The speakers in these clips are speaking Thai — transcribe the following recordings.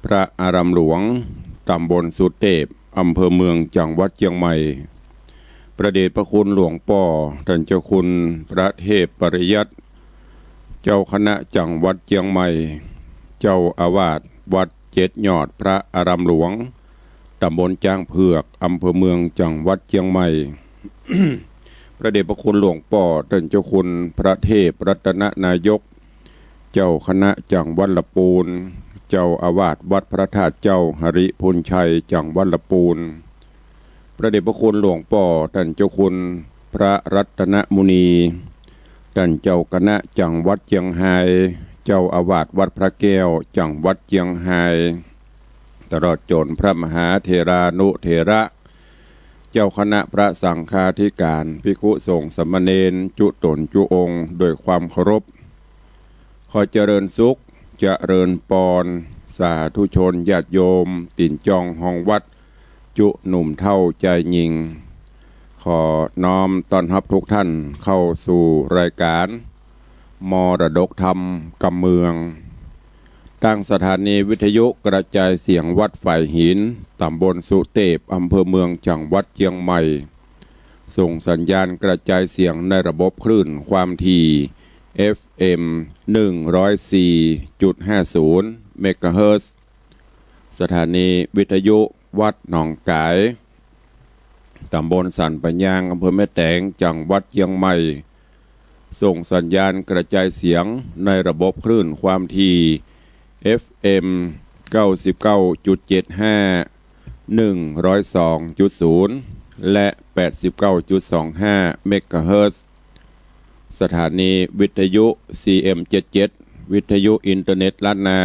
พระอารามหลวงตำบลสุเทพอำเภอเมืองจังหวัดเชียงใหม่ประเดชพระคุณหลวงป่อท่านเจ้าคุณพระเทพปริยัติเจ้าคณะจังหวัดเชียงใหม่เจ้าอาวาสวัดเจ็ดยอดพระอารามหลวงตำบลจ้างเผือกอำเภอเมืองจังหวัดเชียงใหม่ พระเดชพระคุณหลวงป่อท่านเจ้าคุณพระเทพรัตนนายกเจ้าคณะจังหวัดลำพูนเจ้าอาวาสวัดพระธาตุเจ้าหริพุนชัยจังหวัดลำพูนพระเดชพระคุณหลวงป่อท่านเจ้าคุณพระรัตนมุนีท่านเจ้าคณะจังหวัดเชียงรายเจ้าอาวาสวัดพระแก้วจังหวัดเชียงรายตลอดจนพระมหาเถรานุเถระเจ้าคณะพระสังฆาธิการภิกษุสงฆ์สามเณรจุตนจุองค์โดยความเคารพขอเจริญสุขเจริญปอนสาธุชนญาติโยมติ่นจองห้องวัดจุหนุ่มเท่าใจยิงขอน้อมต้อนรับทุกท่านเข้าสู่รายการมรดกธรรมกำเมืองตั้งสถานีวิทยุกระจายเสียงวัดฝ่ายหินตำบลสุเทพอำเภอเมืองจังหวัดเชียงใหม่ส่งสัญญาณกระจายเสียงในระบบคลื่นความถี่ FM 104.50 เมกะเฮิรตซ์สถานีวิทยุวัดหนองกายตำบลสันปัญญางอำเภอแม่แตงจังหวัดเชียงใหม่ส่งสัญญาณกระจายเสียงในระบบคลื่นความถี่ FM 99.75 102.0 และ 89.25 เมกะเฮิรตซ์สถานีวิทยุ CM77 วิทยุอินเทอร์เน็ตล้านนา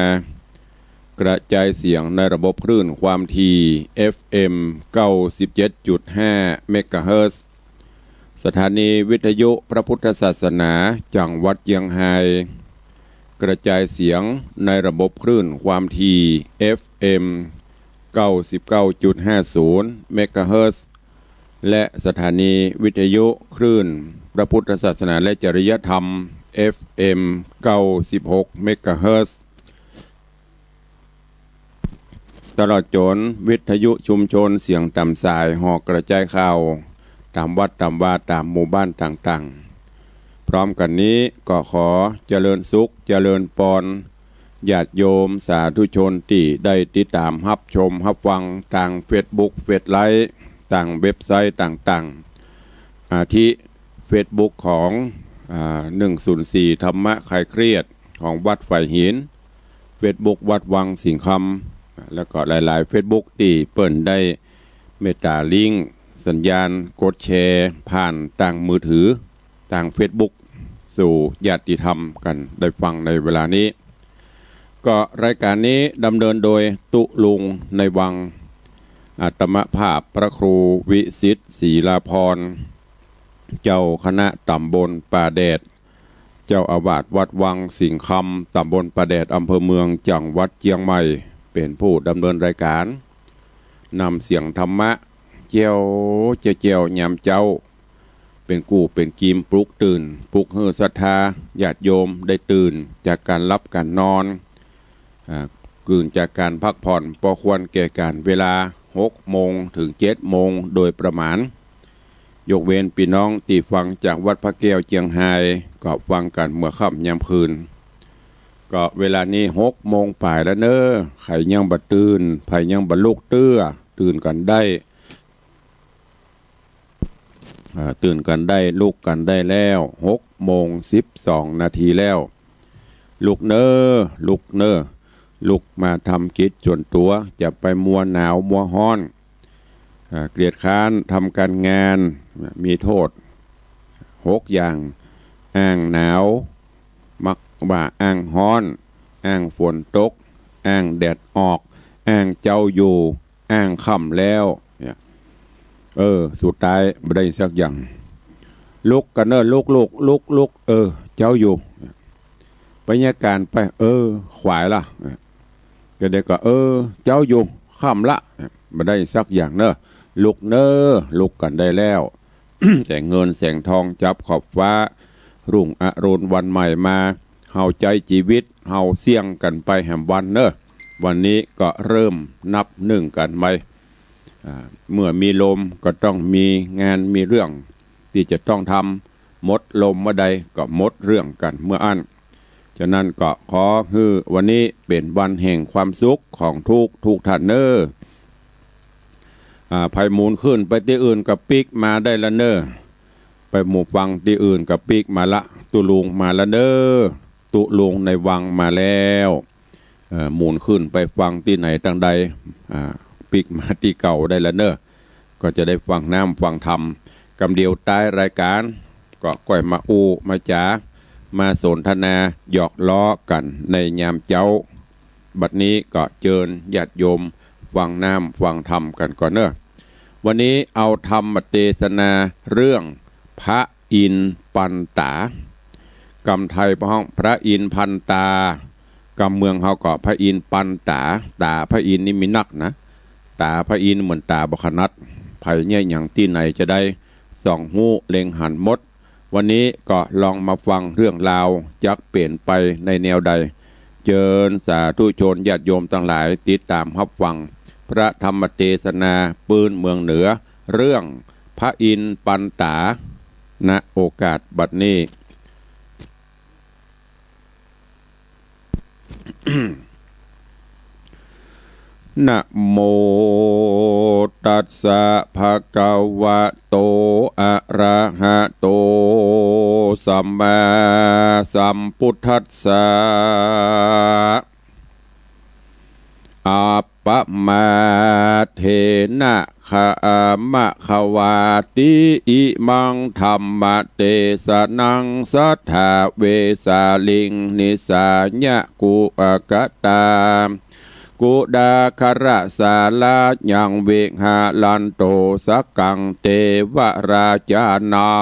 กระจายเสียงในระบบคลื่นความถี่ FM 97.5 เมกะเฮิรตซ์สถานีวิทยุพระพุทธศาสนาจังหวัดเชียงรายกระจายเสียงในระบบคลื่นความถี่ FM 99.50 เมกะเฮิรตซ์และสถานีวิทยุคลื่นพระพุทธศาสนาและจริยธรรม FM 96 เมกะเฮิรตซ์ตลอดจนวิทยุชุมชนเสียงต่ำสายหอกกระจายข่าวตามวัดตามวาตามหมู่บ้านต่างๆพร้อมกันนี้ก็ขอเจริญสุขเจริญปอนญาติโยมสาธุชนที่ได้ติดตามรับชมรับฟังทาง Facebook เฟซไลฟ์ต่างเว็บไซต์ต่างๆอาทิ Facebook ของ104ธรรมะคลายเครียดของวัดฝ่ายหิน Facebook วัดวังสิงห์คำแล้วก็หลายๆ Facebook ที่เปิ่นได้เมตตาลิงก์สัญญาณกดแชร์ผ่านต่างมือถือต่าง Facebook สู่ญาติธรรมกันได้ฟังในเวลานี้ก็รายการนี้ดำเนินโดยตุลุงในวังอาตมภาพพระครูวิสิทธิ์ศรีลาภรณ์เจ้าคณะตำบลป่าแดดเจ้าอาวาสวัดวังสิงห์คำตำบลป่าแดดอำเภอเมืองจังหวัดเชียงใหม่เป็นผู้ดำเนินรายการนำเสียงธรรมะเจียวยามเจ้าเป็นกู้เป็นกีมปลุกตื่นปลุกให้ศรัทธาญาติโยมได้ตื่นจากการรับการนอนตื่นจากการพักผ่อนพอควรแก่การเวลา6 โมงถึง 7 โมงโดยประมาณยกเว้นพี่น้องที่ฟังจากวัดพระแก้วเชียงรายก็ฟังกันเมื่อค่ำยามคืนก็เวลานี้6 โมงป่ายแล้วเนอะใครยังบ่ตื่นใครยังบ่ลุกตื่นกันได้ตื่นกันได้ลุกกันได้แล้ว6 โมง 12 นาทีแล้วลุกเนอลุกมาทำกิจส่วนตัวจะไปมัวหนาวมัวร้อนเกลียดค้านทำการงานมีโทษ6 อย่างอ้างหนาวมักว่าอ้างร้อนอ้างฝนตกอ้างแดดออกอ้างเจ้าอยู่อ้างค่ำแล้วสุดท้ายไม่ได้สักอย่างลุกกันเนอะลุกเจ้าอยู่ไปยาการไปขวายละก็เด็กก็เจ้าอยู่ค่ำละไม่ได้สักอย่างเนอะลุกกันได้แล้ว แต่เงินแสงทองจับขอบฟ้ารุ่งอรุณวันใหม่มาเฮาใจชีวิตเฮาเสี่ยงกันไปแห่งวันเนอะ วันนี้ก็เริ่มนับหนึ่งกันไหมเมื่อมีลมก็ต้องมีงานมีเรื่องที่จะต้องทำหมดลมเมื่อใดก็หมดเรื่องกันเมื่ออันฉะนั้นก็ขอฮือวันนี้เป็นวันแห่งความสุขของทุกท่านเนอภัยมูลขึ้นไปที่อื่นกับปิกมาได้ละเนอไปหมู่ฟังที่อื่นกับปิกมาละตุลุงมาละเนอตุลุงในวังมาแล้วหมุนขึ้นไปฟังที่ไหนตั้งใดปิกมาที่เก่าได้ละเนอก็จะได้ฟังน้ำฟังธรรมกำเดียวใต้รายการก็ก่อยมาอูมาจ๋ามาสนทนาหยอกล้อกันในยามเจ้าบัดนี้ก็เจิญญาติโยมฟังน้ำฟังธรรมกันก่อนเนอะวันนี้เอาธรรมเทศนาเรื่องพระอินทร์ปันตากำไทยพระห้องพระอินทร์พันตากำเมืองเขาก็พระอินทร์ปันตาตาพระอินทร์นี่มีนักนะตาพระอินทร์เหมือนตาบขนัดไผ่เนี่ยอย่างที่ไหนจะได้ส่องหูเล็งหันมดวันนี้ก็ลองมาฟังเรื่องราวจักเปลี่ยนไปในแนวใดเจิญสาธุชนญาติโยมทั้งหลายติดตามรับฟังพระธรรมเทศนาปืนเมืองเหนือเรื่องพระอินทร์ปันตาณโอกาสบัดนี้ นะโมตัสสะภะคะวะโตอะระหะโตสัมมาสัมพุทธัสสะอัปปมาเทนะขามะควาติอิมังธรรมเตสนังสัทธาเวสาลิงนิสาญะกุอกตากุดาคระสาลายังเวหาลันโตสักกังเทวราชานั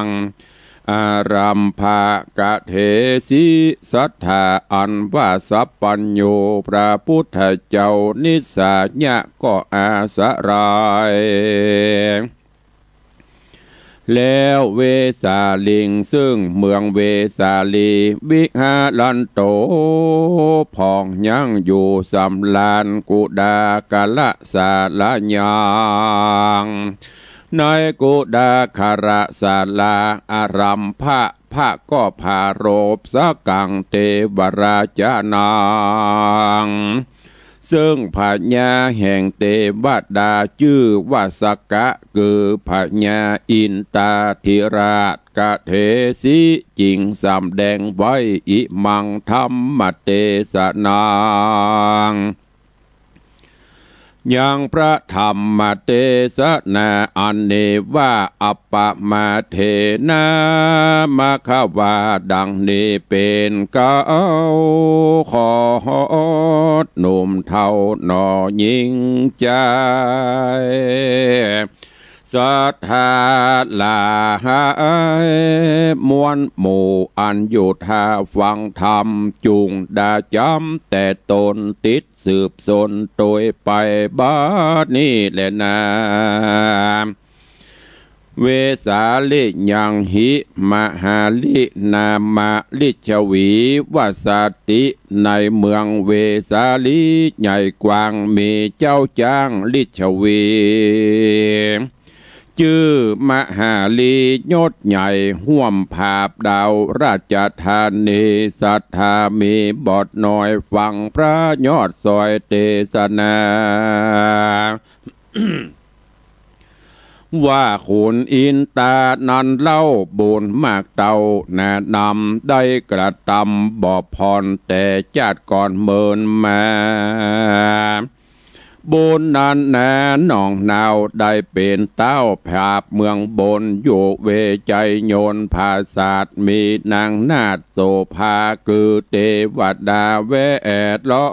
งอารัมภากะเทสิสัทธาอันว่าสัพปัญโยพระพุทธเจ้านิสาญะก็อาสรายแล้วเวสาลิงซึ่งเมืองเวสาลีวิหาลันโตพองยังอยู่สำลานกุดากะละสาลายางในกุดาคาระสาลาอารัมภะพระก็พาโรบสกังเทวราชานางซึ่งพญาแห่งเทวดาชื่อว่าสกะคือพญาอินตาธิราชกะเทสิจริงสำแดงไว้อิมังธรรมเทศนางยังพระธรรมเทศนาอันเนว่าอัปปมาเทนะมะควาดังนี้เป็นเก้าขอดหนุ่มเท่าหนอยิงใจสัทธาลามวลหมู่อันอยู่ท่าฟังธรรมจุงดาจำแต่ตนติดสืบสนโดยไปบ้านี่แหละนะเวสาลิยังหิมหาลินามาลิชวีวสติในเมืองเวสาลีใหญ่กว้างมีเจ้าจ้างลิชวีชื่อมหาลียศใหญ่ห่วมภาพดาวราชธานีศรัทธามีบทน้อยฟังพระยอดซอยเทศนาว่าขุนอินตานันเล่าบุญมากเต่าแนะนำได้กระทำบ่พรแต่ชาติก่อนเมินมาบุญนั้นแน่น้องนาวได้เป็นเต้าภาพเมืองบนอยู่เวใจโยนภาษามีนางนาฏโสภาคือเทวดาเวดล้อ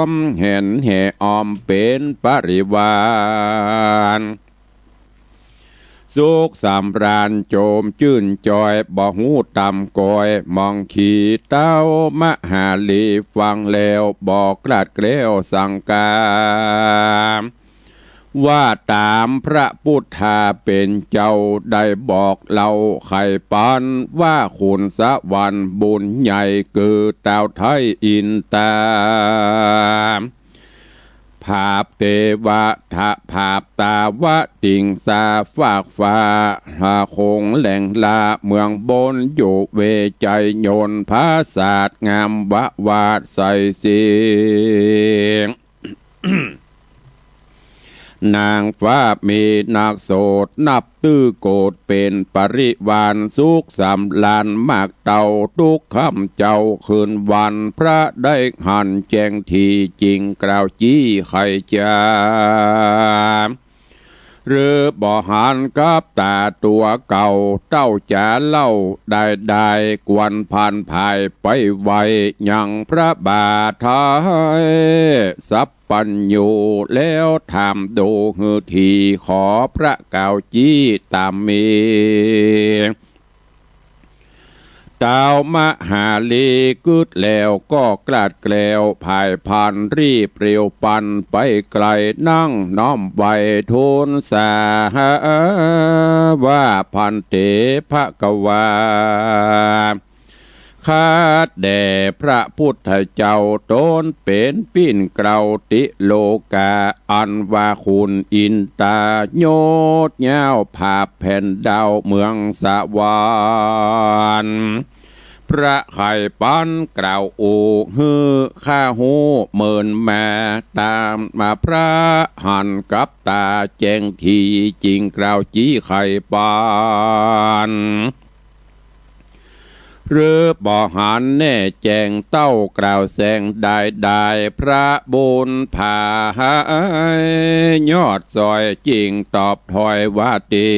มเห็นแห่ออมเป็นปริวารสุขสำราญโจมชื่นจอยบ่หูต่ำกอยมองขี่เต้ามหาลีฟังแล้วบอกกลาดเกลียวสังกา ว่าตามพระพุทธาเป็นเจ้าได้บอกเราไข่ปันว่าขุนสะวันบุญใหญ่เกิดเต่าไทยอินตาภาพเทวะทะภาพตาวะติงสาฝากฟ้าหาคงแหล่งลาเมืองบนอยู่เวใจโยนภาษาดงามวะวาดใส่เสียง นางฟ้ามีนักโสดนับตื้อโกดเป็นปริวานสุขสำลานมากเต่าทุกคำเจ้าคืนวันพระได้หันแจงทีจริงกล่าวจี้ไข่จาหรือบ่หันกับตาตัวเก่าเต้าจะเล่าได้กวนผ่านภายไปไวยังพระบาทายสัพปัญญูแล้วถามดูหือทีขอพระเก่าจี้ตามมีเต้ามหาลีกึดแล้วก็กลาดแกล้วภายพันรีบเปรียวปันไปไกลนั่งน้อมไว้ทูลสาว่าพันเตภกวาข้าแด่พระพุทธเจ้าตนเป็นปิ้นเกลาติโลกาอันว่าคุณอินตาโยดเย้าภาพแผ่นดาวเมืองสวรรค์พระไข่ปันกล่าวอูฮือข้าหูเมินแม่ตามมาพระหันกับตาแจ้งทีจริงกล่าวจี้ไข่ปันหรือบ่หันแน่แจงเต้ากล่าวแสงได้พระบุญผายอดซอยจริงตอบถอยว่าดี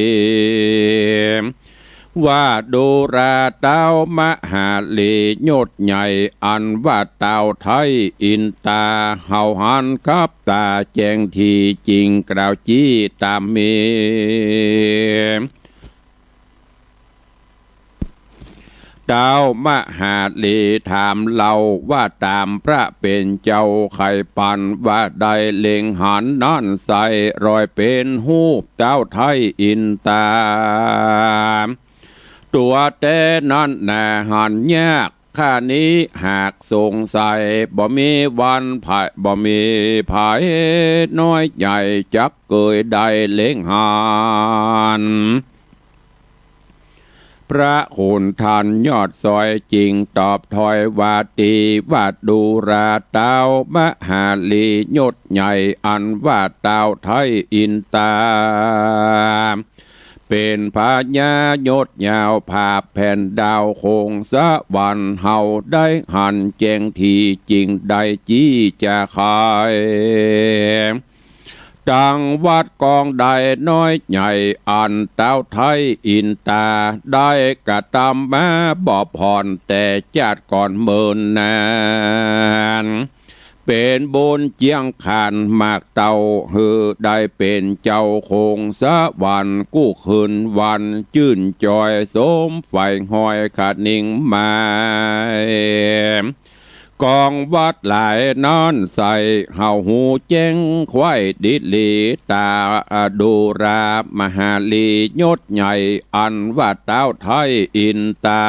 ว่าดูราเต้ามหาลียศใหญ่อันว่าเต้าไทยอินตาเฮาหันกับตาแจงทีจริงกล่าวจี้ตามมีเจ้ามหาลีถามเราว่าตามพระเป็นเจ้าไข่ปันว่าได้เล็งหันนั่นใส่รอยเป็นหูปเจ้าไทยอินตาตัวแต่นั้นแน่หันยากข้านี้หากสงสัยบ่มีวันภายบ่มีภายน้อยใหญ่จักเกยได้เล็งหันพระคุณทันยอดซอยจริงตอบถอยว่าตีว่าดูราเต้ามหาลียศใหญ่อันว่าเต้าไทยอินตาเป็นพญายศยาวภาพแผ่นดาวคงสะวันเฮาได้หันแจงทีจริงได้จี้จะขายจังวัดกองใดน้อยใหญ่อันเต้าไทยอินตาได้กระทำมาบ่ผ่อนแต่จัดก่อนเมินนานเป็นบุญเจียงขานมากเต่าฮือได้เป็นเจ้าคงสะวันกู้คืนวันจื่นจอยสมไฟหอยขาดนิ่งมา กองวัดหลายนอนใส่เห่าหูเจ้งควายดิลีตาดูรามหาลียศใหญ่อันว่าเต้าไทยอินตา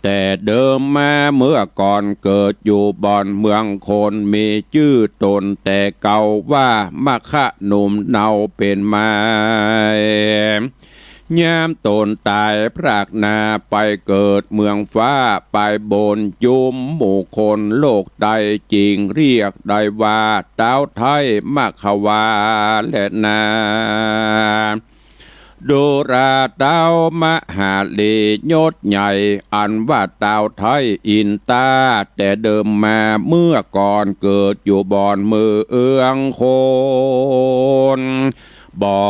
แต่เดิมมาเมื่อก่อนเกิดอยู่บ่อนเมืองคนมีชื่อตนแต่เก่าว่ามะคะหนุ่มเนาเป็นไม้ยามตนตายพรากนาไปเกิดเมืองฟ้าไปบนจุมหมู่คนโลกใดจริงเรียกได้ว่าเต้าไทยมะขวาและนาดูราเต้ามหาลียศใหญ่อันว่าเต้าไทยอินตาแต่เดิมมาเมื่อก่อนเกิดอยู่บ่อนมือเอื้องคนบ่อ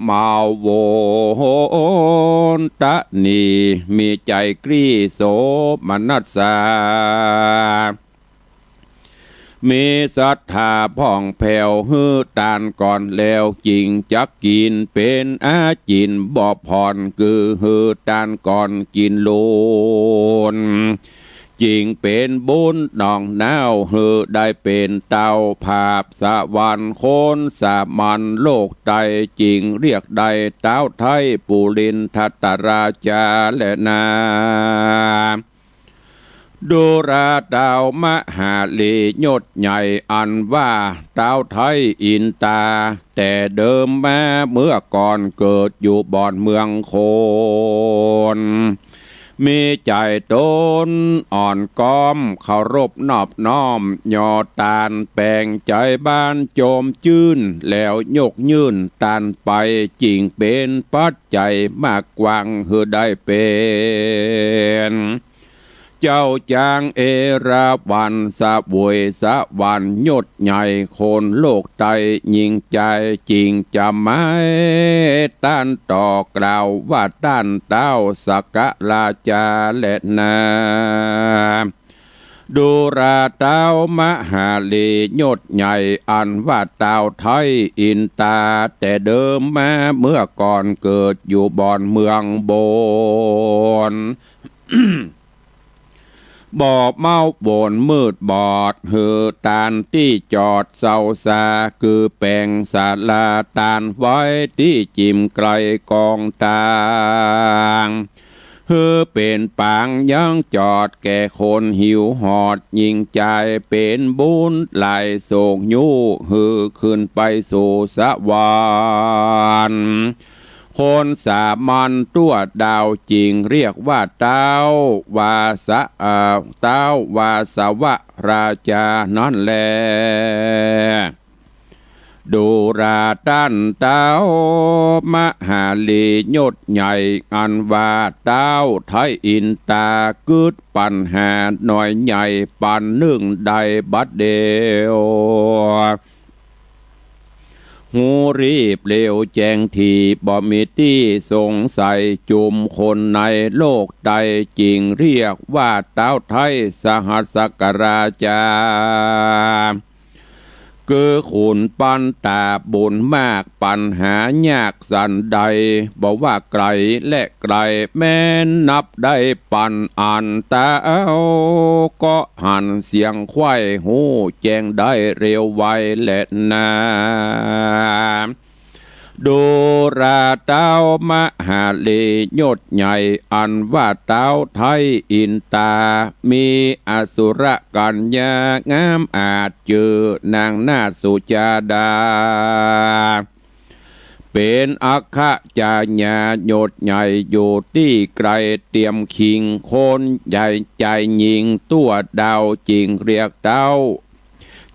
เมาโวนตะนีมีใจกรีโสมนัสสามีศรัทธาพ่องแผ่วฮื้อตานก่อนแล้วจริงจักกินเป็นอาจินบ่ผ่อนคือฮื้อตานก่อนกินโลน จริงเป็นบุญน้องนาวเฮือได้เป็นเต้าภาพสวรรค์โคนสามัญโลกใดจริงเรียกใดเต้าไทยปุรินทัตตราชาและนาดูราดาวมหาลียศใหญ่อันว่าเต้าไทยอินตาแต่เดิมมาเมื่อก่อนเกิดอยู่บ่อนเมืองโคนมีใจตนอ่อนก้อมเคารพนอบน้อมยอตานแปลงใจบ้านโจมจื้นแล้วยกยื่นตานไปจริงเป็นปัจจัยมากกว่างเฮือได้เป็นเจ้าจางเอราวันสะบวยสะวันยศใหญ่คนโลกไตยิ่งใจจริงจะไม่ต้านต่อกล่าวว่าต้านเต้าสักกะราชาและนาดูราเต้ามหาลียศใหญ่อันว่าเต้าไทยอินตาแต่เดิมมาเมื่อก่อนเกิดอยู่บ่อนเมืองโบน บ่อเมาโบนมืดบอดเหือตานที่จอดเศร้าซาคือแปลงศาลาตานไว้ที่จิมไกลกองตางเฮือเป็นปางยังจอดแก่คนหิวหอดยิงใจเป็นบุญไหลโศกยูฮือขึ้นไปสู่สวรรค์คนสามัญตัวดาวจริงเรียกว่าเต้าวาสะเต้าวาสวะราชานั่นแลดูราตันเต้ามหาลียศใหญ่อันว่าเต้าไทยอินตากึดปัญหาหน่อยใหญ่ปันนึ่งใดบัดเดียวหูรีบเร็วแจ้งทีบ่มีที่สงสัยจุมคนในโลกใดจริงเรียกว่าเต้าไทยสหัสกราชาคือขุนปันตาบุญมากปัญหายากสันใดบอกว่าไกลและไกลแม้นับได้ปันอันตาก็หันเสียงควายหูแจ้งได้เร็วไวและนาดูราเต้ามหาลียศใหญ่อันว่าเต้าไทยอินตามีอสุรกัญญางามอาจเจอนางนาถสุจาดาเป็นอัคคจาญาโยดใหญ่อยู่ที่ไกลเตรียมคิงคนใหญ่ใจยิงตัวดาวจริงเรียกเต้า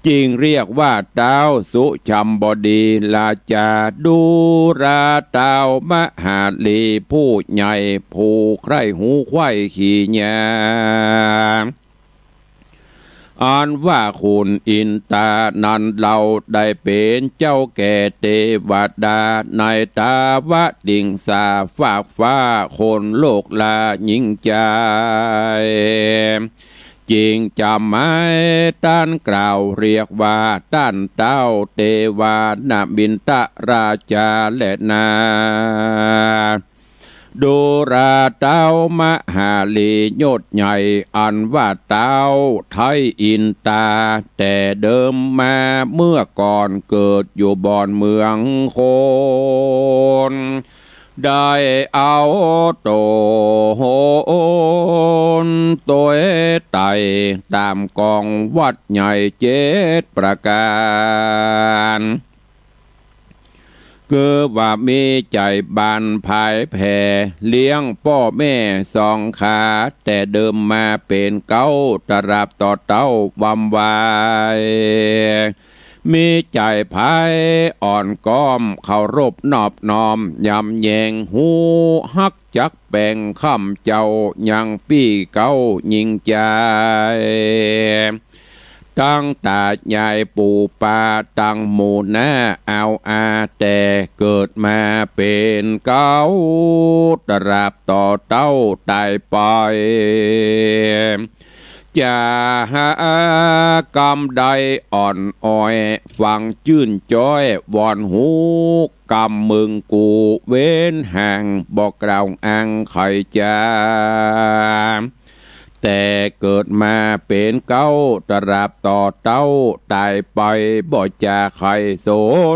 จริงเรียกว่าเต้าสุชัมบดีลาจาดูราเต้ามหาลีผู้ใหญ่ผู้ใคร่หูควายขี่ญาอันว่าคุณอินตานันเราได้เป็นเจ้าแก่เทวดาในตาวะดิ่งสาฝากฟ้าคนโลกลายิ่งใจจริงจำไม่ต้านกล่าวเรียกว่าต้านเต้าเทวานาบินตราชาและนาดูราเต้ามหาลียศใหญ่อันว่าเต้าไทยอินตาแต่เดิมมาเมื่อก่อนเกิดอยู่บ่อนเมืองโคนได้เอาโตโหนตัวไตตามกองวัดใหญ่7 ประการคือว่ามีใจบานภายแผ่เลี้ยงพ่อแม่สองขาแต่เดิมมาเป็นเก้าตราบต่อเต้าวำวายมีใจภายอ่อนก้อมเคารพนอบน้อมยำแยงหูฮักจักแบ่งคำเจ้ายังปี้เก้ายิงใจตั้งตายายปู่ป่าตั้งหมู่นาเอาอาแต่เกิดมาเป็นเก้าตราบต่อเต้าตายไปจะหากรรมใดอ่อนอ้อยฟังจื่นจ้อยวอนหูกรรมมึงกูเว้นห่างบอกกล่าวอังไขจา แต่เกิดมาเป็นเก้าตราบต่อเต้าตายไปบ่จะใครส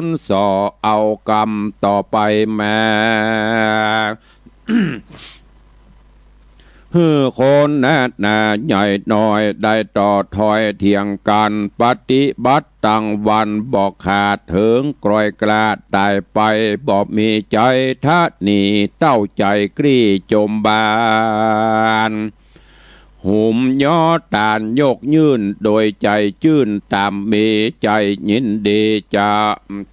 นสอเอากรรมต่อไปมา ฮือคนนาใหญ่น้อยได้ต่อถอยเถียงกันปฏิบัติตั้งวันบอกขาดถึงกรอยกลาดตายไปบอกมีใจทัดหนีเต้าใจกรี้จมบานหุมย่อตานยกยื่นโดยใจจื่นตามมีใจยินดีจะ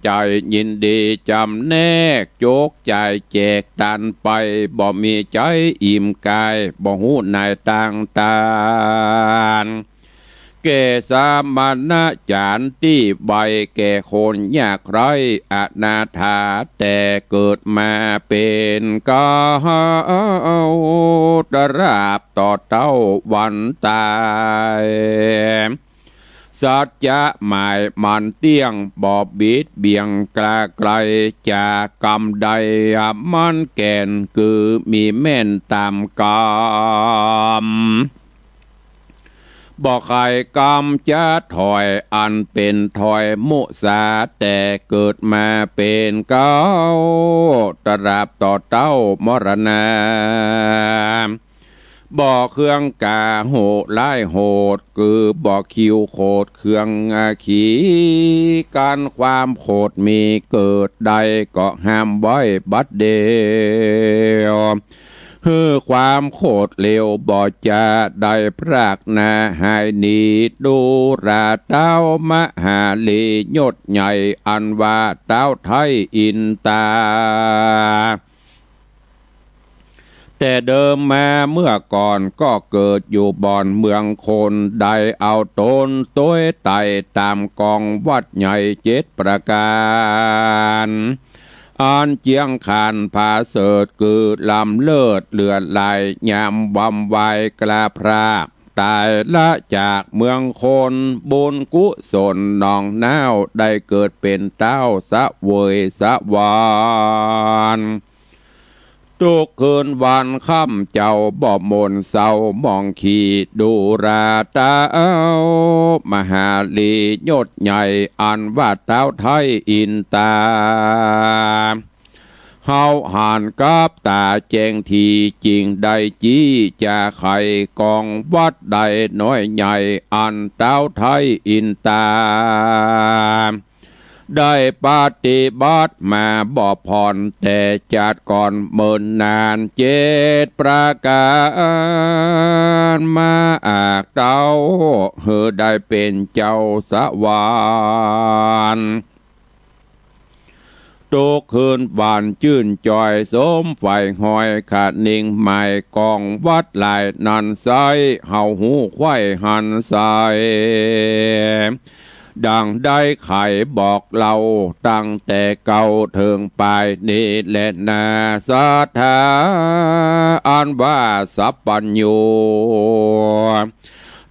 ใจยินดีจำแนกโจกใจแจกตันไปบ่มีใจอิ่มกายบ่หูนายต่างตานแก่สามัญจารที่ใบแก่คนยากไร้อนาถาแต่เกิดมาเป็นกาตราบต่อเต้าวันตายสัจจะหมายมันเตี้ยงบอบบิดเบี่ยงกลาไกลจากกรรมใดมันแก่นคือมีแม่นตามกรรมบอกใครกรรมจะถอยอันเป็นถอยมุสาแต่เกิดมาเป็นเก้าตราบต่อเต้ามรณะบ่อเครื่องกาโหไล่โหดคือบ่อคิวโคดเครื่องขีการความโคดมีเกิดใดก็ห้ามไว้บัดเดียวฮือความโคดเลวบ่จะได้พรากนาหายนีดูราเต้ามหาลียศใหญ่อันว่าเต้าไทยอินตาแต่เดิมมาเมื่อก่อนก็เกิดอยู่บ่อนเมืองคนได้เอาตนต้วยไต่ตามกองวัดใหญ่7 ประการอันเจียงคานผาเสดคือลำเลิศเลือดไหลยามบำไวกลาพรากตายละจากเมืองคนบุญกุศลนองน้าวได้เกิดเป็นเต้าสะเวยสะวานทุกคืนวันค่ำเจ้าบ่มนเศร้ามองขีดูราตาเอามหาลียศใหญ่อันว่าเต้าไทยอินตาเฮาหันกับตาแจงทีจริงใดจี้จะไขกองวัดใดน้อยใหญ่อันเต้าไทยอินตาได้ปฏิบัติมาบ่ผ่อนแต่จัดก่อนเมินนาน7 ประการมาอากเต้าเฮอได้เป็นเจ้าสวรรค์ทุกคืนบานจื่นจอยสมไฟหอยขาดนิ่งหมายกองวัดหลายนันใสเฮาหูไข่หันใสดังได้ไขบอกเราตั้งแต่เก่าเถิงปลายนี้และนาสาธาอันว่าสัพปัญโย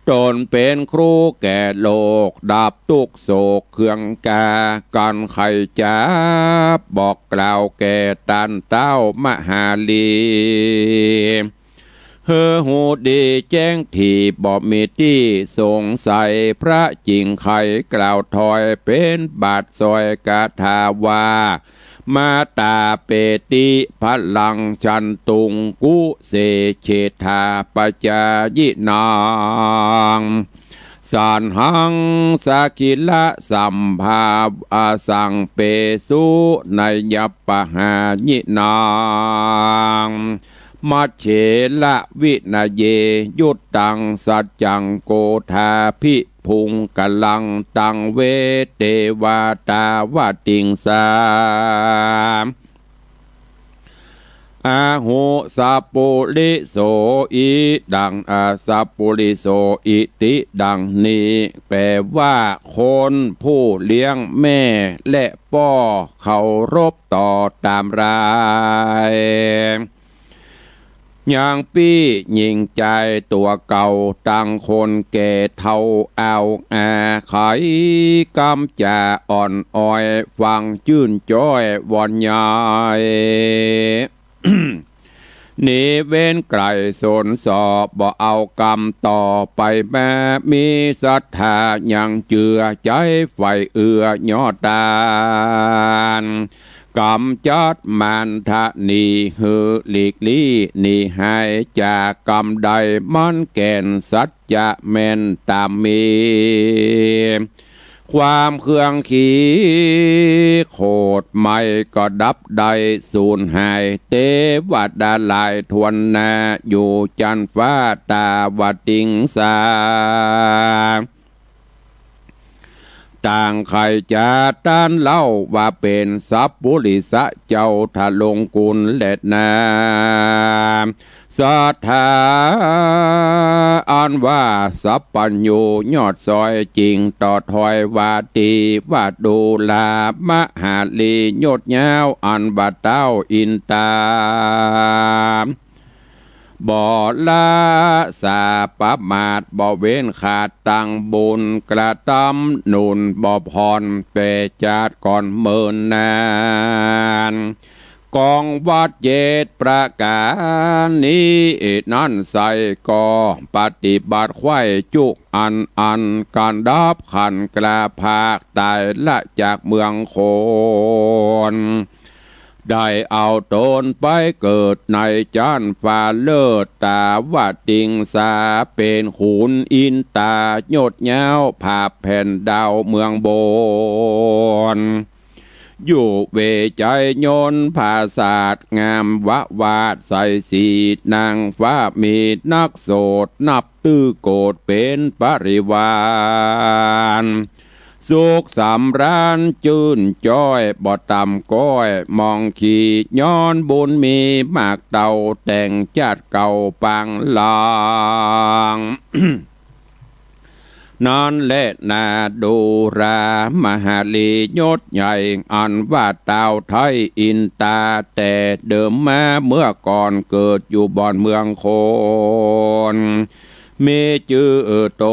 ตนเป็นครูแก่โลกดับทุกโศกเครื่องกากันไขจับบอกกล่าวแก่ตันเต้ามหาลีเฮอหูดีแจ้งที่บ่มีที่สงสัยพระจริงไขกล่าวถอยเป็นบาทซอยกาถาวามาตาเปติพลังชันตุงกุเสเชธาปจายินางสานหังสากิละสัมภาอาสังเปสุในยัปปหายินางมัชเฉละวินาเยยุตตังสัจจังโกธาภิพุงกลังตังเวเตวาตาวติงสาอาหุสัพปุริโสอิดังอาสัพปุริโสอิติดังนี้แปลว่าคนผู้เลี้ยงแม่และพ่อเคารพต่อตามรายอย่างปี้หญิงใจตัวเก่าตั้งคนแก่เท่าเอาไขกำจะอ่อนอ้อยฟังจื่นจ้อยวอนยาย หนีเว้นไกลสนสอบบ่เอากรรมต่อไปแม้มีศรัทธายังเจือใจไฟเอื้อยอดตานกำจัดมันทะนีหือหลีกลี่นีหายจากกรรมใดมันแก่นสัจจะแม่นตามมีความเครื่องขีโคดไม่ก็ดับใดสูญหายเตวดาลายทวนนาอยู่จันฟ้าตาวติงสาต่างใครจะต้านเล่าว่าเป็นสัพปุริสะเจ้าทะลงกุลเล็ดนาศรัทธาอันว่าสัพปัญญูยอดซอยจริงต่อถอยวาตีว่าดูลามหาลียดยาวอันว่าเต้าอินตาบ่ละสาปมาดบ่เว้นขาดตังบุญกระทำหนุนบ่พรเปจาดก่อนเมินนานกองวัดเจตประการนี้นั่นใส่ก่อปฏิบัติไข่จุกอันการดับขันกระภาคตายละจากเมืองโคนได้เอาตนไปเกิดในจันฟ้าเลิศตาวติงสาเป็นขุนอินตาโยดเย้าภาพแผ่นดาวเมืองโบนอยู่เวใจยนภาษาดงามวะวาดใส่สีนางฟ้ามีนักโสดนับตื้อโกดเป็นปริวารสุขสำราญจื่นจ้อยบ่ต่ำก้อยมองขี่ย้อนบุญมีมากเต่าแต่งจัดเก่าปังลาง นั่นแหละนาดูรามหาลียศใหญ่อันว่าเต่าไทยอินตาแต่เดิมมาเมื่อก่อนเกิดอยู่บ่อนเมืองโคนมีชื่อต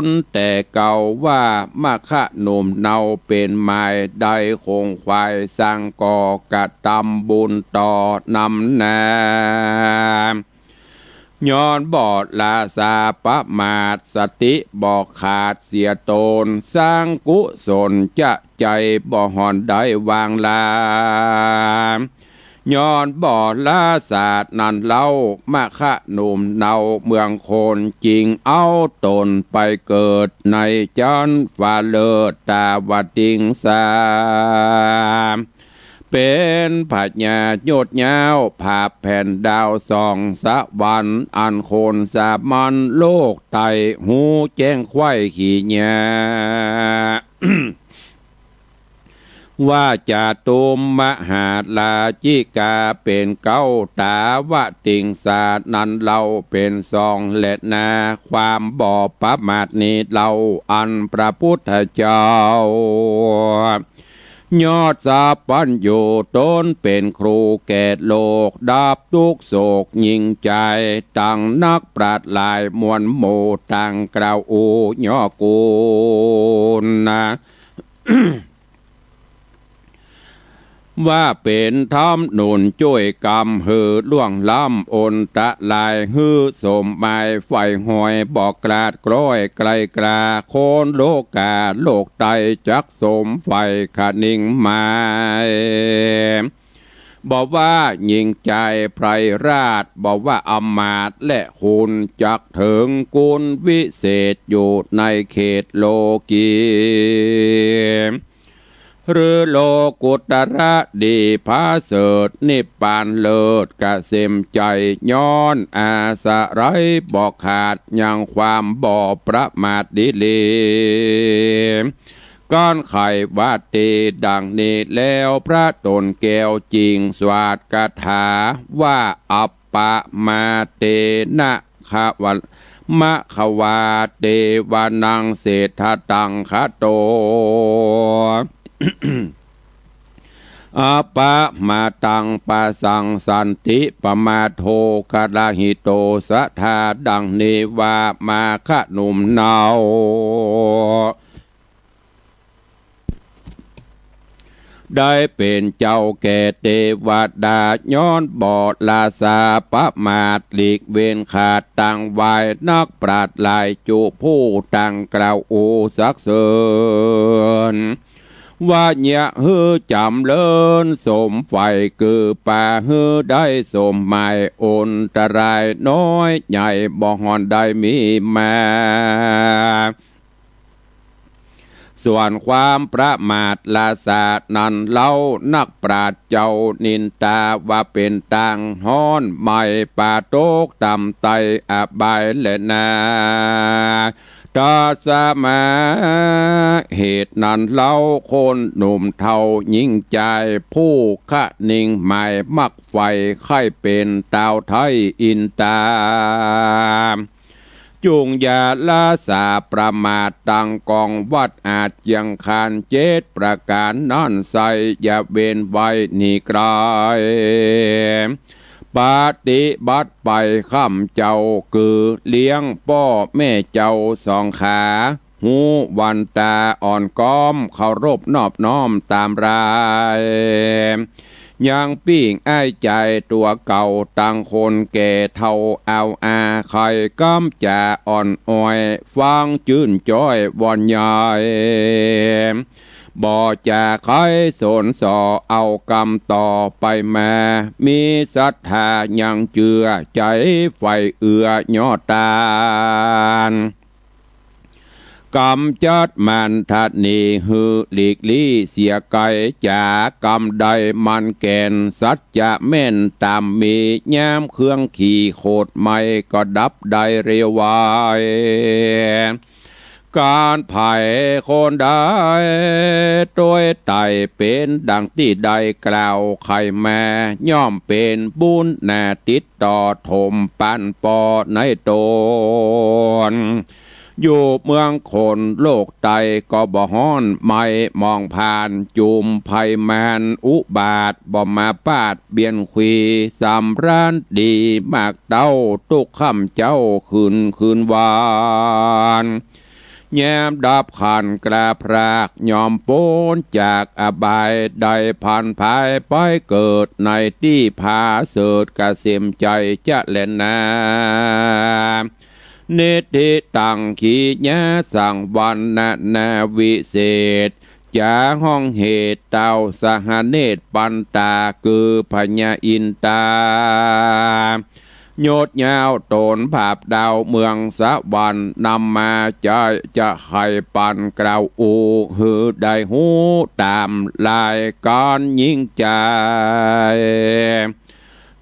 นแต่เก่าว่ามาคะหนุ่มเนาเป็นไม้ได้คงควายสร้างก่อกระทำบุญต่อนำนาย้อนบอดลาสาปมาดสติบอกขาดเสียตนสร้างกุศลจะใจบ่หอนได้วางลาย้อนบ่อลาศาสตร์นั่นเล่ามาคะหนุ่มเนาเมืองโคนจริงเอาตนไปเกิดในจันฟ้าเลิศตาวติงสาเป็นผัดญาโยดยาวภาพแผ่นดาวส่องสะวันอันโคนสามันโลกไตหูแจ้งไข่ขี่ญา ว่าจะตุมมหาลาจิกาเป็นเก้าตาวติงสานันเราเป็นซองเล็ดนาความบ่อประมาทนี้เราอันพระพุทธเจ้ายอดสาปัญโยต้นเป็นครูแก่โลกดับทุกโศกยิ่งใจตั้งนักปราชญ์หลายมวลโมตั้งกล่าวอูย่อกูนะ ว่าเป็นธรรมหนุนช่วยกรรมหือล่วงล้ำอนตะลายหือสมหมายไฟหอยบอกกราดกร้อยไกลกราโคนโลกาโลกไตจักสมไฟขนิ่งหมายบอกว่ายิ่งใจไพรราชบอกว่าอำมาตย์และคุณจักถึงกุลวิเศษอยู่ในเขตโลกีหรือโลกุตระดีพาเสดนิพพานเลิศกะเสมใจย้อนอาสะไรบอกขาดยังความบ่อประมาทดิเลก้อนไขวาตีดังนี้แล้วพระตนแก้วจริงสวาดกถาว่าอัปปะมาเตนะขวัลมะขวาเตวานังเศรษฐตังคโต อาปะมาตังปะสังสันติปมาโทกะลาหิโตสัทธาดังนี้ว่ามาคะหนุ่มเนา ได้เป็นเจ้าแก่เทวดาย้อนบอดลาสาปะมาดหลีกเวนขาดตังวายนักปราดลายจุผู้ตังกล่าวโอสักเสริญว่าเนี่ยฮือจำเลินสมไฟคือป่าฮือได้สมหมายอนตรายน้อยใหญ่บ่หอนได้มีมาส่วนความประมาทลาสานั้นเล่านักปราชญ์เจ้านินตาว่าเป็นต่างฮ้อนไม่ป่าโตกต่ำไตอบายและนาตาสมาเหตุนั้นเล่าคนหนุ่มเทายิ่งใจผู้ขะนิ่งหมายมักไฟไข่เป็นดาวไทยอินตาจุงอย่าละสาประมาทตังกองวัดอาจยังคานเจตประการนั่นใส่อย่าเบนไว้นี่กลายปฏิบัติไปข้ามเจ้าคือเลี้ยงพ่อแม่เจ้าสองขาหูวันตาอ่อนก้อมเคารพนอบน้อมตามรายยังปิ้งไอ้ใจตัวเก่าตั้งคนแก่เท่าเอาอาใครก้มจะอ่อนอ้อยฟังจื่นจ้อยวอนใหญ่บ่จะใครสนสอเอากรรมต่อไปมามีศรัทธายังเจือใจไฟเอือยอตานกำจัดมันทัดนีฮือหลีกลี่เสียไกจากกำใดมันแก่นสัจจะแม่นตามมีย้มเครื่องขี่โคดไม่ก็ดับได้เร็วไวการไผ่คนได้โดยไต่เป็นดังที่ใดกล่าวไข่แม่ย่อมเป็นบุญแน่ติดต่อถมปันปอในตนอยู่เมืองคนโลกไตก็บ่ฮ้อนไม่มองผ่านจุมไผ่แมนอุบาทบ่มาปาดเบียนคุยสำร้านดีมากเต้าตุกค่ำเจ้าคืนวานแย้มดับขันกระพรากยอมโปนจากอบายได้ผ่านภายไปเกิดในที่ผาเสดกะเสียมใจจะเล่นนาเนติตังขีญาสังวันนาวิเศษจาห้องเหตุเต้าสหเนตปันตาคือพญาอินตาโยดยาวโตนภาพดาวเมืองสะวันนำมาจะไข่ปันกล่าวอูหือได้หูตามลายการยิ่งใจ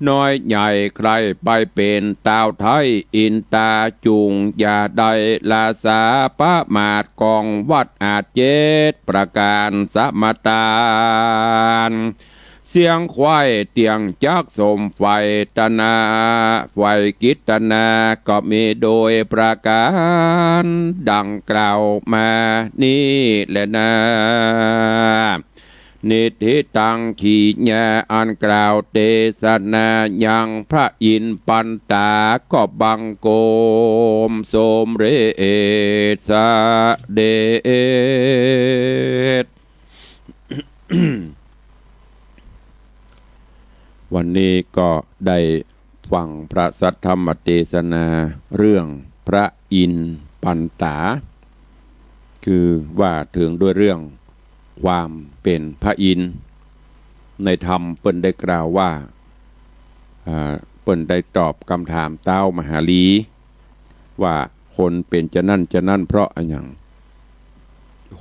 น้อยใหญ่ใครไปเป็นดาวไทยอินตาจุงอย่าได้ลาสาปะมาดกองวัดอาจเจตประการสมตานเสียงควายเตียงจักสมไฟตนาไฟกิตนาก็มีโดยประการดังกล่าวมานี่แหละนะนิทิตังขีญาอันกล่าวเทศนายังพระอินทร์ปันตาก็บังโกมสมเรศเดช วันนี้ก็ได้ฟังพระสัทธรรมเทศนาเรื่องพระอินทร์ปันตาคือว่าถึงด้วยเรื่องความเป็นพระอินทร์ในธรรมเปิ้นได้กล่าวว่าเปิ้นได้ตอบคำถามเต้ามหาลีว่าคนเป็นจะนั่นเพราะอะไรอย่าง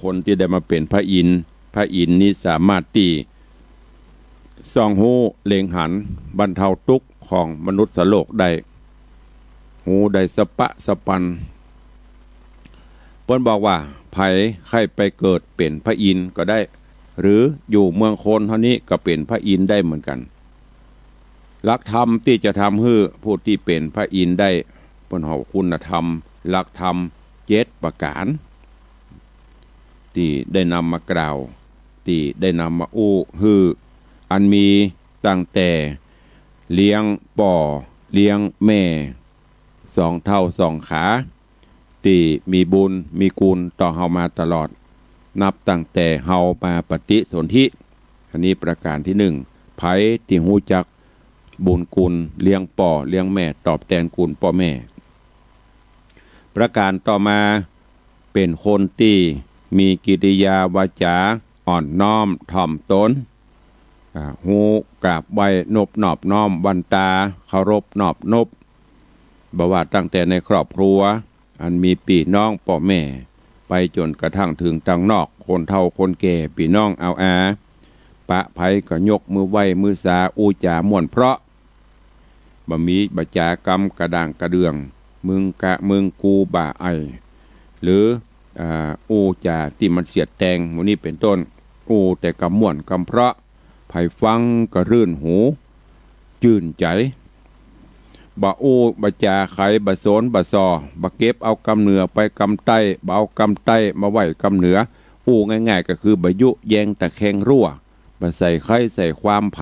คนที่ได้มาเป็นพระอินทร์นี้สามารถที่ส่องหูเล็งหันบรรเทาทุกข์ของมนุษย์โลกได้หูได้สปะสปันเปิ้นบอกว่าไผใครไปเกิดเป็นพระอินทร์ก็ได้หรืออยู่เมืองคนเท่านี้ก็เป็นพระอินทร์ได้เหมือนกันหลักธรรมที่จะทำให้ผู้ที่เป็นพระอินทร์ได้เปิ้นเฮาคุณธรรมหลักธรรม7ประการที่ได้นำมากล่าวที่ได้นำมาอู้ฮืออันมีตั้งแต่เลี้ยงป่อเลี้ยงแม่2 เท่า 2 ขาที่มีบุญมีกุลต่อเฮามาตลอดนับตั้งแต่เฮามาปฏิสนธิ อันนี้ประการที่หนึ่งไผที่หูจักบุญคุณเลี้ยงป่อเลี้ยงแม่ตอบแทนคุณพ่อแม่ประการต่อมาเป็นคนที่มีกิริยาวาจาอ่อนน้อมถ่อมตนหูกราบไหว้นบนอบน้อมวันตาเคารพนอบนบบ่ว่าตั้งแต่ในครอบครัวอันมีพี่น้องพ่อแม่ไปจนกระทั่งถึงต่างนอกคนเฒ่าคนแก่พี่น้องเอาอาปะไผก็ยกมือไหว้มือสาอูจาม่วนเพราะบ่มีบัจจากรรมกระด่างกระเดืองมึงกะมึงกูบ่าไอหรืออูจาที่มันเสียดแตงวันนี้เป็นต้นอูแต่กำม่วนกำเพราะไผฟังก็รื่นหูจื่นใจบ่อูบ่จาไขบ่โสนบ่ซอบ่เก็บเอากำเหนือไปกำใต้บ่เอากำใต้มาไว้กำเหนืออูง่ายๆก็คือบ่ยุแยงตะแคงรั่วบ่ใส่ไข่ใส่ความไผ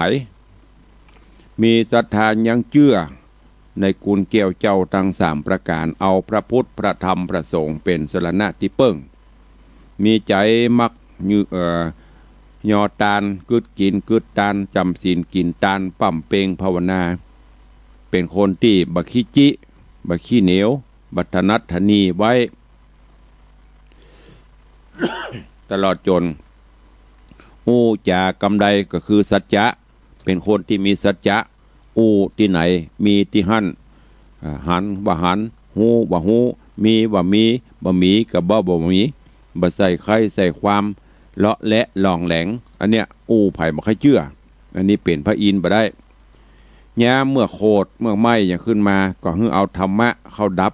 มีศรัทธายังเชื่อในกุลเกี่ยวเจ้าทั้งสามประการเอาพระพุทธพระธรรมพระสงฆ์เป็นสรณะที่เปิ้งมีใจมักยอตานกึดกินกึดตานจำศีลกินตานปั่มเปงภาวนาเป็นคนที่บักขี้จิบักขี้เหนียวบัตนัดธนีไว้ ตลอดจนอูจากำใดก็คือสัจจะเป็นคนที่มีสัจจะอูที่ไหนมีที่หันหันว่าหันหูว่าหูมีว่ามีบ่มีกับบ่มีบ่ใส่ไข่ใส่ความเลาะและลองแหลงอันเนี้ยอูไผ่บ่ค่อยเชื่ออันนี้เป็นพระอินทร์บ่ได้แย้เมื่อโคดเมื่อไหม้อย่างขึ้นมาก็คือเอาธรรมะเข้าดับ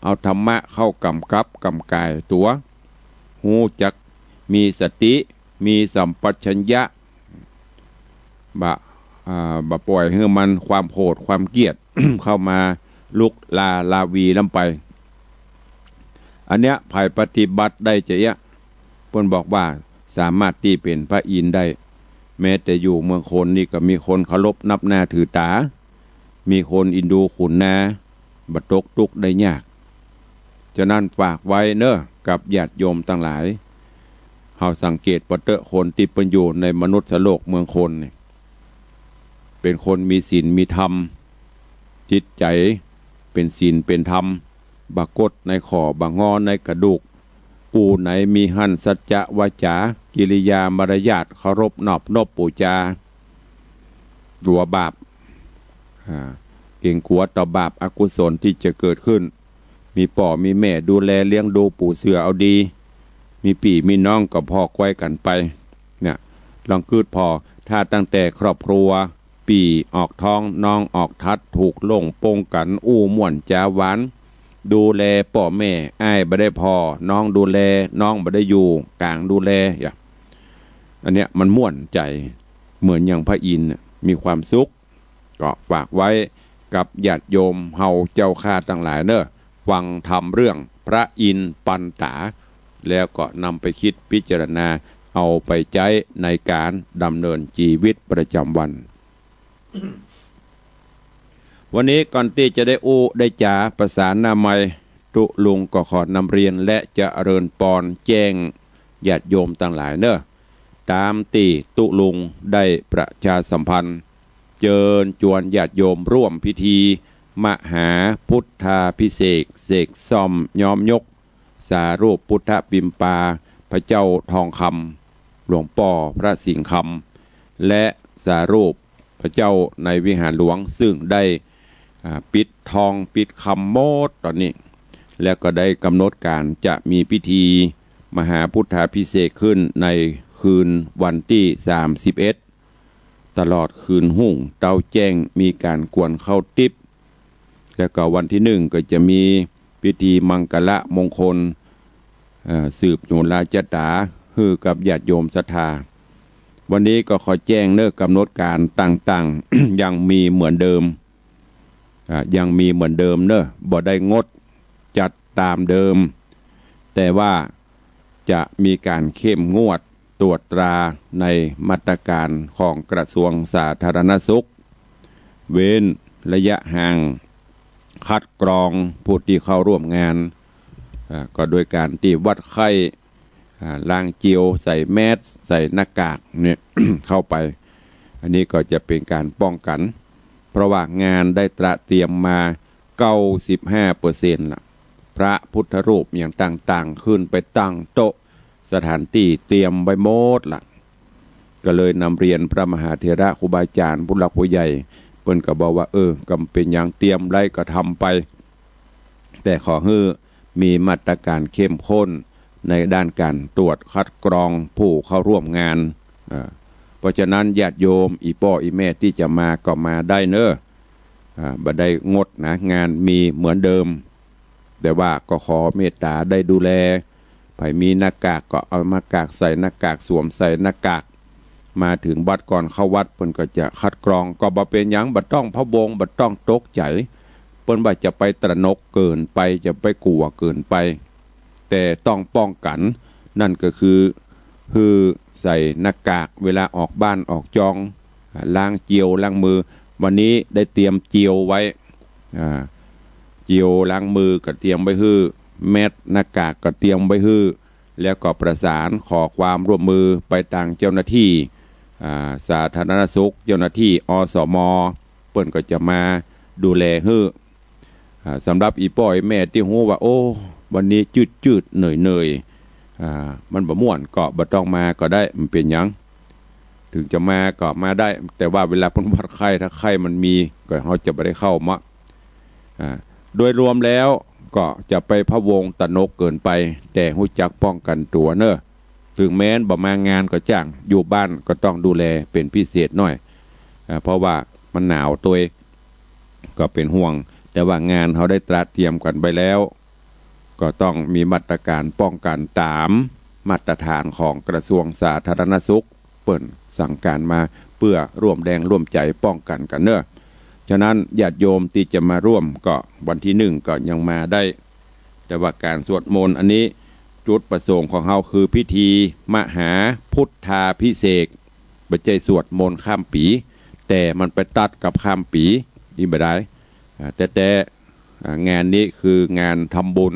เอาธรรมะเข้ากำกับกำกายตัวหูจักมีสติมีสัมปชัญญะบ่ปล่อยให้มันความโหดความเกลียด เข้ามาลุกลาวีลำไปอันเนี้ยภายปฏิบัติได้จะเนี้ยเพิ่นบอกว่าสามารถที่เป็นพระอินทร์ได้แม้แต่อยู่เมืองคนนี่ก็มีคนเคารพนับหน้าถือตามีคนอินดูขุนนาบัดตกทุกข์ได้ยากฉะนั้นฝากไว้เนอะกับญาติโยมทั้งหลายเฮาสังเกตปะเตอะคนที่เป็นอยู่ในมนุษย์โลกเมืองคนนี่เป็นคนมีศีลมีธรรมจิตใจเป็นศีลเป็นธรรมบักกดในขอบางงอในกระดูกอูไหนมีหันสัจจะวาจากิริยามารยาทเคารพนอบนบปูจาดัวบาปเก่งกลัวต่อบาปอกุศลที่จะเกิดขึ้นมีพ่อมีแม่ดูแลเลี้ยงดูปู่เสือเอาดีมีพี่มีน้องกับพ่อไว้กันไปเนี่ยลองคืดพอถ้าตั้งแต่ครอบครัวปีออกท้องน้องออกทัดถูกลงปงกันอู้ม่วนจาหวานดูแลพ่อแม่อ้ายบ่ได้พอน้องดูแลน้องบ่ได้อยู่กลางดูแลอย่างอันเนี้ยมันม่วนใจเหมือนอย่างพระอินทร์มีความสุขก็ฝากไว้กับญาติโยมเฮาเจ้าข้าทั้งหลายเนอะฟังทำเรื่องพระอินทร์ปันตาแล้วก็นำไปคิดพิจารณาเอาไปใช้ในการดำเนินชีวิตประจำวัน วันนี้ก่อนที่จะได้อู้ได้จ่าประสานนามัยตุลุงก็ขอนำเรียนและจะเริญปอนแจ้งญาติโยมทั้งหลายเนอะตามที่ตุลุงได้ประชาสัมพันธ์เชิญชวนญาติโยมร่วมพิธีมหาพุทธาภิเษกเสกซ่อมย้อมยกสารูปพุทธปิมปาพระเจ้าทองคำหลวงป่อพระสิงห์คำและสารูปพระเจ้าในวิหารหลวงซึ่งได้ปิดทองปิดคำโมดตอนนี้แล้วก็ได้กำหนดการจะมีพิธีมหาพุทธาภิเษกขึ้นในคืนวันที่31ตลอดคืนหุ่งเต้าแจ้งมีการกวนเข้าติบแล้วก็วันที่1ก็จะมีพิธีมังกละมงคลสืบโยนราชดาฮือกับญาติโยมศรัทธาวันนี้ก็ขอแจ้งเนื้อกำหนดการต่างๆ ยังมีเหมือนเดิมยังมีเหมือนเดิมเนอะบ่ได้งดจัดตามเดิมแต่ว่าจะมีการเข้มงวดตรวจตราในมาตรการของกระทรวงสาธารณสุขเว้นระยะห่างคัดกรองผู้ที่เข้าร่วมงานก็โดยการที่วัดไข้ ล้างเจียวใส่แมสใส่หน้ากากเนี่ย เข้าไปอันนี้ก็จะเป็นการป้องกันเพราะว่างานได้ตระเตรียมมา95%ล่ะพระพุทธรูปอย่างต่างๆขึ้นไปตั้งโต๊ะสถานที่เตรียมไว้หมดล่ะก็เลยนำเรียนพระมหาเถระครูบาอาจารย์ผู้หลักผู้ใหญ่เปิ้นก็บอกว่ากำเป็นอย่างเตรียมไรก็ทำไปแต่ขอให้มีมาตรการเข้มข้นในด้านการตรวจคัดกรองผู้เข้าร่วมงานเพราะฉะนั้นญาติโยมอีพ่ออีแม่ที่จะมาก็มาได้เนอะบ่ได้งดนะงานมีเหมือนเดิมแต่ว่าก็ขอเมตตาได้ดูแลใครมีหน้ากากก็เอาหน้ากากใส่หน้ากากสวมใส่หน้ากากมาถึงวัดก่อนเข้าวัดเพิ่นก็จะคัดกรองก็บ่เป็นหยังบ่ต้องพะวงบ่ต้องตกใจเปิ้นว่าจะไปตระหนกเกินไปจะไปกลัวเกินไปแต่ต้องป้องกันนั่นก็คือใส่หน้ากากเวลาออกบ้านออกจองล้างเจียวล้างมือวันนี้ได้เตรียมเจียวไว้เจียวล้างมือก็เตรียมไว้แมสหน้ากากก็เตรียมไว้แล้วก็ประสานขอความร่วมมือไปทางเจ้าหน้าที่สาธารณสุขเจ้าหน้าที่อสม.เปิ้นก็จะมาดูแลสำหรับอีป้อยแม่ที่ฮู้ว่าโอ้วันนี้จืดเหนื่อยมันบ่ม่วนก็บ่ต้องมาก็ได้มันเป็นหยังถึงจะมาก็มาได้แต่ว่าเวลาเพิ่นวัดไข้ถ้าไข้มันมีก็เฮาจะบ่ได้เข้ามาโดยรวมแล้วก็จะไปพะวงตะนกเกินไปแต่รู้จักป้องกันตัวเนอะถึงแม้นบ่มางานก็จ้างอยู่บ้านก็ต้องดูแลเป็นพิเศษหน่อยเพราะว่ามันหนาวตัวก็เป็นห่วงแต่ว่างานเขาได้ตระเตรียมกันไปแล้วก็ต้องมีมาตรการป้องกันตามมาตรฐานของกระทรวงสาธารณสุขเปิ่นสั่งการมาเพื่อร่วมแรงร่วมใจป้องกันกันเนอะฉะนั้นญาติโยมที่จะมาร่วมก็วันที่1ก็ยังมาได้แต่ว่าการสวดมนต์อันนี้จุดประสงค์ของเราคือพิธีมหาพุทธาภิเษกไม่ใช่สวดมนต์ข้ามปีแต่มันไปตัดกับข้ามปีนี่ไม่ได้แต่งานนี้คืองานทำบุญ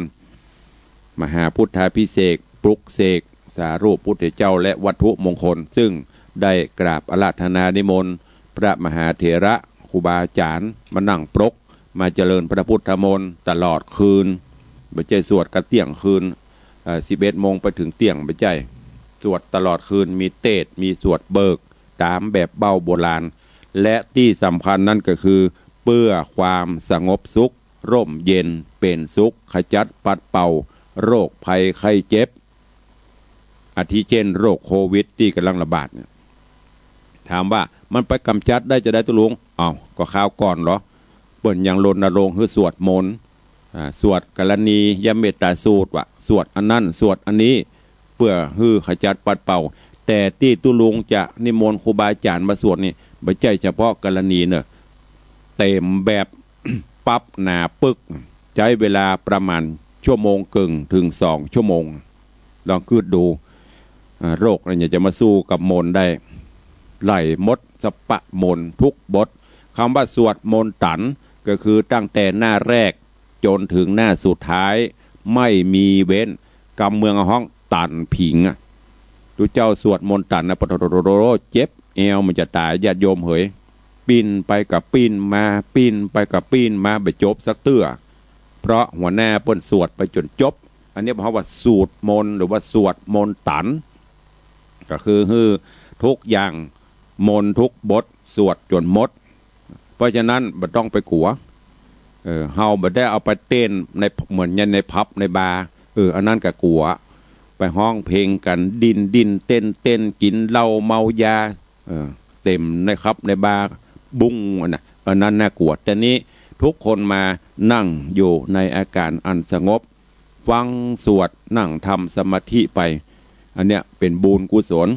มหาพุทธาภิเษกปลุกเสกสารูปพุทธเจ้าและวัตถุมงคลซึ่งได้กราบอาราธนานิมนต์พระมหาเถระครูบาอาจารย์มานั่งปรกมาเจริญพระพุทธมนต์ตลอดคืนไม่ใช่สวดกระเตียงคืน11 โมงไปถึงเตียงไม่ใช่สวดตลอดคืนมีเทศมีสวดเบิกตามแบบเบ้าโบราณและที่สำคัญนั่นก็คือเพื่อความสงบสุขร่มเย็นเป็นสุขขจัดปัดเป่าโรคภัยไข้เจ็บอาทิเช่นโรคโควิดที่กำลังระบาดเนี่ยถามว่ามันไปกำจัดได้จะได้ตุลุงก็ข้าวก่อนเหรอเปิ่นยังรณรงค์คือสวดมนต์สวดกรณียเมตตาสูตรสวดอันนั้นสวดอันนี้เพื่อขจัดปัดเป่าแต่ที่ตุลุงจะนิมนต์ครูบาอาจารย์มาสวดนี่ไม่ใช่เฉพาะกรณีเนอะเต็มแบบ ปั๊บหนาปึกใช้เวลาประมาณชั่วโมงครึ่งถึง2 ชั่วโมงลองคิดดูโรคอะไรจะมาสู้กับมนต์ได้ไหลมดสปะมนต์ทุกบทคำว่าสวดมนต์ตันก็คือตั้งแต่หน้าแรกจนถึงหน้าสุดท้ายไม่มีเว้นกำเมืองห้องตันผิงดูเจ้าสวดมนต์ตันนะปะโตโรเจ็บเอวมันจะตายญาติโยมเหยปีนไปกับปีนมาปีนไปกับปีนมาไปจบสักเตื้อเพราะหัวหน้าเปิ้นสวดไปจนจบอันนี้เพราะว่าสูตรมนต์หรือว่าสวดมนต์ตันก็คือทุกอย่างมนต์ทุกบทสวดจนหมดเพราะฉะนั้นบ่ต้องไปกลัวเฮาบ่ได้เอาไปเต้นในเหมือนยันในพับในบาร์อันนั้นก็กลัวไปห้องเพลงกันดินเต้นกินเหล้าเมายาเต็มนะครับในบาร์บุ้งอันนั้นน่ากลัวแต่นี้ทุกคนมานั่งอยู่ในอาการอันสงบฟังสวดนั่งทำสมาธิไปอันเนี้ยเป็นบุญกุศล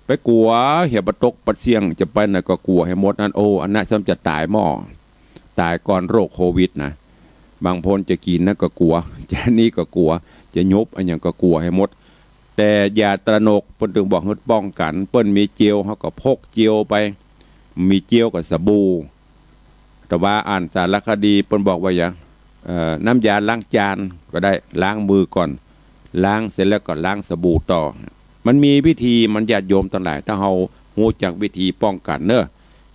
ไปกลัวเหี่ยบตกปัดเสียงจะไปไหนก็กลัวให้หมดนั้นอันนั้นซ้ำจะตายหม้อตายก่อนโรคโควิดนะบางคนจะกินนั่นก็กลัวจะนี่ก็กลัวจะยุบอันอย่างก็กลัวให้หมดแต่อย่าตระหนกเปิ้นถึงบอกให้ป้องกันเปิ้นมีเจียวเขาก็พกเจียวไปมีเจียวกับสบู่แต่ว่าอ่านสารคดีเปิ้นบอกว่าอย่างน้ำยาล้างจานก็ได้ล้างมือก่อน ล้างเสร็จแล้วก็ล้างสบู่ต่อมันมีวิธีมันญาติโยมทั้งหลายถ้าเรารู้จักวิธีป้องกันเนอะ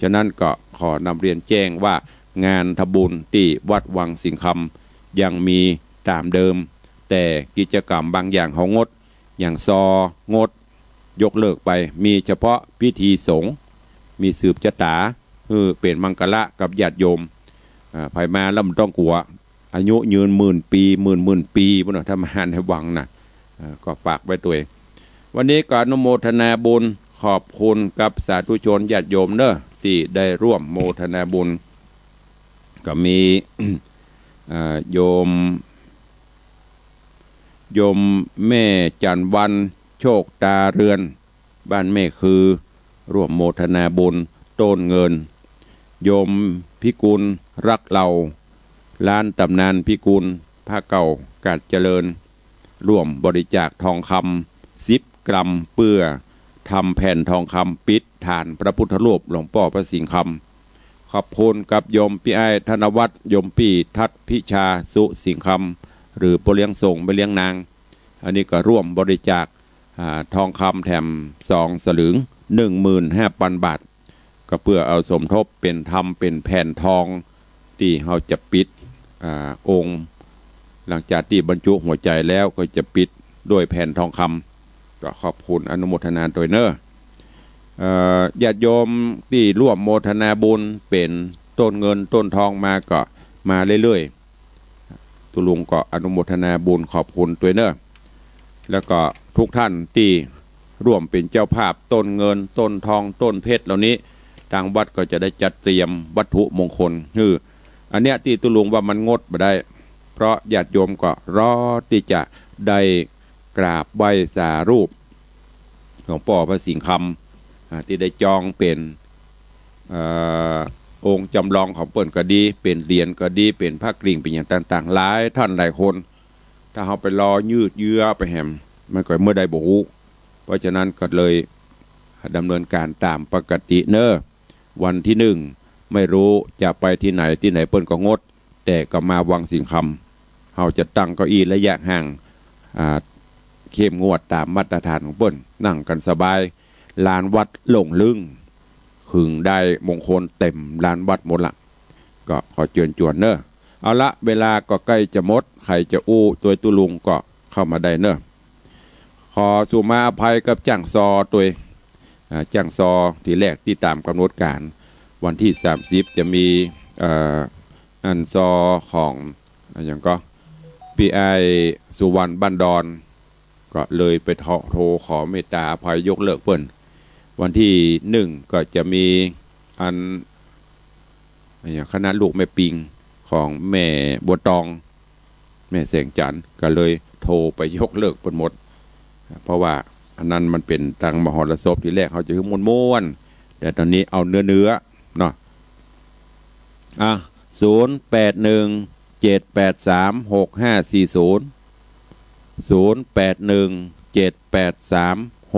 ฉะนั้นก็ขอนำเรียนแจ้งว่างานทบุญที่วัดวังสิงคำยังมีตามเดิมแต่กิจกรรมบางอย่างเขางดอย่างงดยกเลิกไปมีเฉพาะพิธีสงฆ์มีสืบชะตาเป็นมังกระกับญาติโยมภายมาแล้วมันต้องกลัวอายุยืนหมื่นปีหมื่นปีพวกนั้นถ้ามาในวังนะก็ฝากไว้ตัวเองวันนี้ก็อนุโมทนาบุญขอบคุณกับสาธุชนญาติโยมเนอะที่ได้ร่วมโมทนาบุญก็มี โยมแม่จันวันโชคตาเรือนบ้านแม่คือร่วมโมทนาบุญต้นเงินโยมพิกุลรักเราร้านตำนานพิกุลผ้าเก่ากาดเจริญร่วมบริจาคทองคำ10 กรัมเพื่อทำแผ่นทองคำปิดฐานพระพุทธรูปหลวงพ่อพระสิงห์คำขอบคุณกับโยมพี่ไอ้ธนวัฒน์โยมพี่ทัศพิชาสุสิงห์คำหรือโปเลี้ยงส่งไปเลี้ยงนางอันนี้ก็ร่วมบริจาคทองคำแถม2 สลึง 15,000 บาทก็เพื่อเอาสมทบเป็นทำเป็นแผ่นทองที่เราจะปิดองค์หลังจากที่บรรจุหัวใจแล้วก็จะปิดด้วยแผ่นทองคำก็ขอบคุณอนุโมทนาโดยเนอญาติโยมที่ร่วมโมทนาบุญเป็นต้นเงินต้นทองมาก็มาเรื่อยๆตุลุงก็อนุโมทนาบุญขอบคุณตัวเนอแล้วก็ทุกท่านที่ร่วมเป็นเจ้าภาพต้นเงินต้นทองต้นเพชรเหล่านี้ทางวัดก็จะได้จัดเตรียมวัตถุมงคลอันเนี้ยที่ตุลุงว่ามันงดมาได้เพราะญาติโยมก็รอที่จะได้กราบไหว้สารูปหลวงพ่อพระสิงห์คำที่ได้จองเป็นองค์จำลองของเปิ่นก็ดีเป็นเหรียญก็ดีเป็นผ้ากริ่งเป็นอย่างต่างๆหลายท่านหลายคนถ้าเราไปรอยืดเยื้อไปแหมมันก็เมื่อใดบ่ฮู้เพราะฉะนั้นก็เลยดำเนินการตามปกติเนอะวันที่1ไม่รู้จะไปที่ไหนเปิ้นก็งดแต่ก็มาวังสิงห์คำเราจะตั้งเก้าอี้ระยะห่างเข้มงวดตามมาตรฐานของเปิ้นนั่งกันสบายลานวัดหลงลึงขึงได้มงคลเต็มลานวัดหมดละก็ขอเชิญชวนเนอะเอาละเวลาก็ใกล้จะหมดใครจะอู้ตัวตุลุงก็เข้ามาได้เนอะขอสุมาอภัยกับจ้างซอตัวจ้างซอที่แรกที่ตามกำหนดการวันที่30จะมีอันซอของอย่างก็พี่ไอสุวรรณบันดอนก็เลยไปโทรขอเมตตาอภัยยกเลิกเปิ้นวันที่1ก็จะมีอันอย่างคณะลูกแม่ปิงของแม่บัวตองแม่แสงจันทร์ก็เลยโทรไปยกเลิกเปิ้นหมดเพราะว่าอันนั้นมันเป็นทางมหรสพที่แรกเขาจะคือม้วนแต่ตอนนี้เอาเนื้อเนาะ0817836540 0817836540